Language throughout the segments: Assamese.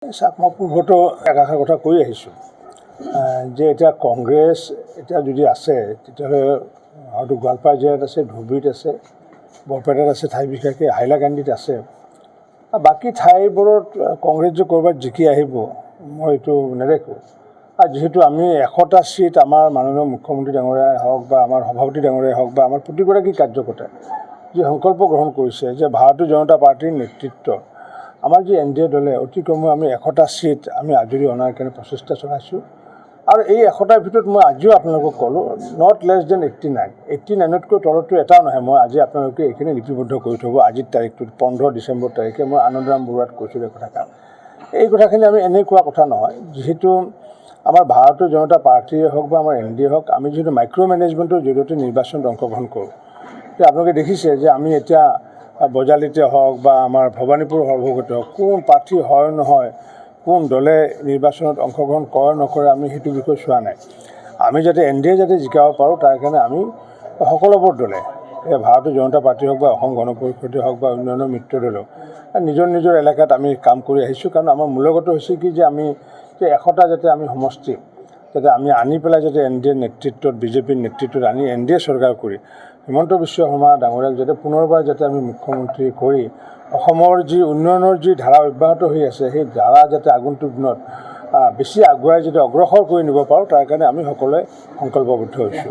চাওক মই পূৰ্বতো একাষাৰ কথা কৈ আহিছোঁ যে এতিয়া কংগ্ৰেছ এতিয়া যদি আছে তেতিয়াহ'লে হয়তো গোৱালপাৰা জিলাত আছে, ধুবুৰীত আছে, বৰপেটাত আছে, ঠাই বিশেষকৈ হাইলাকান্দিত আছে। বাকী ঠাইবোৰত কংগ্ৰেছ যে ক'ৰবাত জিকি আহিব মই এইটো নেদেখোঁ। আৰু যিহেতু আমি 100টা ছিট আমাৰ মাননীয় মুখ্যমন্ত্ৰী ডাঙৰীয়াই হওক বা আমাৰ সভাপতি ডাঙৰীয়াই হওক বা আমাৰ প্ৰতিগৰাকী কাৰ্যকৰ্তাই যি সংকল্প গ্ৰহণ কৰিছে যে ভাৰতীয় জনতা পাৰ্টীৰ নেতৃত্বত আমাৰ যি NDA দলে অতি কমেও আমি 100টা ছিট আমি আজৰি অনাৰ কাৰণে প্ৰচেষ্টা চলাইছোঁ। আৰু এই 100টাৰ ভিতৰত মই আজিও আপোনালোকক ক'লোঁ নট লেছ দেন 89। 89তকৈ তলতটো এটাও নহয়। মই আজি আপোনালোকে এইখিনি লিপিবদ্ধ কৰি থ'ব। আজিৰ তাৰিখটোত 15 ডিচেম্বৰ তাৰিখে মই আনন্দৰাম বৰুৱাত কৈছিলোঁ এই কথাষাৰ। এই কথাখিনি আমি এনেই কোৱা কথা নহয়, যিহেতু আমাৰ ভাৰতীয় জনতা পাৰ্টীয়ে হওক বা আমাৰ NDA হওক, আমি যিহেতু মাইক্ৰ' মেনেজমেণ্টৰ জৰিয়তে নিৰ্বাচনত অংশগ্ৰহণ কৰোঁ। আপোনালোকে দেখিছে যে আমি এতিয়া বজালিতে হওক বা আমাৰ ভৱানীপুৰ সৰ্বগতে হওক কোন প্ৰাৰ্থী হয় নহয়, কোন দলে নিৰ্বাচনত অংশগ্ৰহণ কৰে নকৰে আমি সেইটো বিষয়ে চোৱা নাই। আমি যাতে NDA যাতে জিকাব পাৰোঁ তাৰ কাৰণে আমি সকলোবোৰ দলে ভাৰতীয় জনতা পাৰ্টী হওক বা অসম গণ পৰিষদে হওক বা অন্যান্য মিত্ৰ দলেও নিজৰ নিজৰ এলেকাত আমি কাম কৰি আহিছোঁ। কাৰণ আমাৰ মূলগত হৈছে কি যে আমি 100টা যাতে আমি সমষ্টি যাতে আমি আনি পেলাই যাতে NDA নেতৃত্বত বিজেপিৰ নেতৃত্বত আনি NDA চৰকাৰ কৰি হিমন্ত বিশ্ব শৰ্মা ডাঙৰীয়াক যাতে পুনৰবাৰ যাতে আমি মুখ্যমন্ত্ৰী কৰি অসমৰ যি উন্নয়নৰ যি ধাৰা অব্যাহত হৈ আছে সেই ধাৰা যাতে আগন্তুক দিনত বেছি আগুৱাই যাতে অগ্ৰসৰ কৰি নিব পাৰোঁ তাৰ কাৰণে আমি সকলোৱে সংকল্পবদ্ধ হৈছোঁ।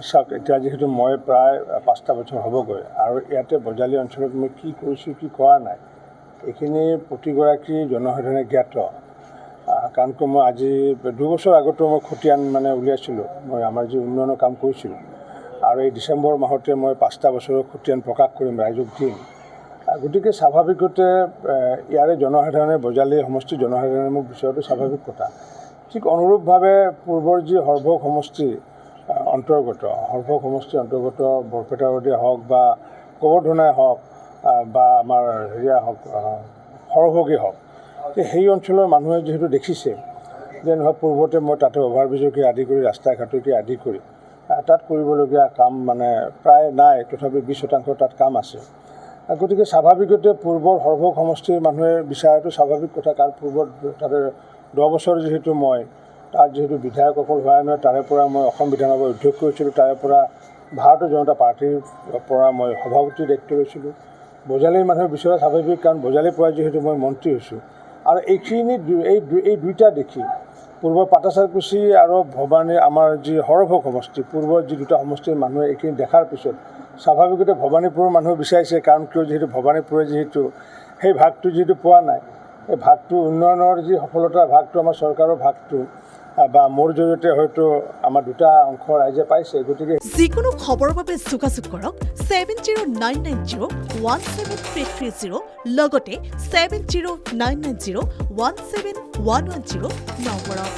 চাওক এতিয়া যিহেতু মই প্ৰায় 5টা বছৰ হ'বগৈ আৰু ইয়াতে বজালী অঞ্চলত মই কি কৰিছোঁ কি কৰা নাই এইখিনি প্ৰতিগৰাকী জনসাধাৰণে জ্ঞাত। কাৰণ মই আজি 2 বছৰ আগতো মই খতিয়ান উলিয়াইছিলোঁ, মই আমাৰ যি উন্নয়নৰ কাম কৰিছিলোঁ আৰু এই ডিচেম্বৰ মাহতে মই 5টা বছৰৰ খতিয়ান প্ৰকাশ কৰিম, ৰাইজক দিম। গতিকে স্বাভাৱিকতে ইয়াৰে জনসাধাৰণে বজালী সমষ্টিৰ জনসাধাৰণে মোক বিচৰাটো স্বাভাৱিক কথা। ঠিক অনুৰূপভাৱে পূৰ্বৰ যি সৰভোগ সমষ্টিৰ অন্তৰ্গত বৰপেটাৰদে হওক বা গোবৰ্ধনাই হওক বা আমাৰ হেৰিয়া হওক সৰভোগেই হওক, সেই অঞ্চলৰ মানুহে যিহেতু দেখিছে যে নহয় পূৰ্বতে মই তাতে অভাৰব্ৰিজকে আদি কৰি ৰাস্তা ঘাটকে আদি কৰি তাত কৰিবলগীয়া কাম প্ৰায় নাই, তথাপি 20% তাত কাম আছে। গতিকে স্বাভাৱিকতে পূৰ্বৰ সৰভোগ সমষ্টিৰ মানুহে বিচাৰাটো স্বাভাৱিক কথা। কাৰণ পূৰ্বত তাতে 10 বছৰ যিহেতু মই তাত যিহেতু বিধায়ক অকল হোৱাই নহয়, তাৰে পৰা মই অসম বিধানসভাৰ অধ্যক্ষ হৈছিলোঁ, তাৰে পৰা ভাৰতীয় জনতা পাৰ্টীৰ পৰা মই সভাপতিৰ দায়িত্ব লৈছিলোঁ। বজালীৰ মানুহে বিচৰা স্বাভাৱিক, কাৰণ বজালীৰ পৰা যিহেতু মই মন্ত্ৰী হৈছোঁ। আৰু এইখিনি এই দুইটা দেখি পূৰ্বৰ পাটাচাৰকুছি আৰু ভৱানীৰ আমাৰ যি সৰভোগ সমষ্টি পূৰ্বৰ যি দুটা সমষ্টিৰ মানুহে এইখিনি দেখাৰ পিছত স্বাভাৱিকতে ভৱানীপুৰৰ মানুহে বিচাৰিছে। কাৰণ কিয় যিহেতু ভৱানীপুৰে যিহেতু সেই ভাগটো যিহেতু পোৱা নাই, এই ভাগটো উন্নয়নৰ যি সফলতাৰ ভাগটো আমাৰ চৰকাৰৰ ভাগটো বা মোৰ জৰিয়তে হয়তো আমাৰ দুটা অংশ ৰাইজে পাইছে। গতিকে যিকোনো খবৰৰ বাবে যোগাযোগ কৰক 7099017330 লগতে 7099017110 নম্বৰত।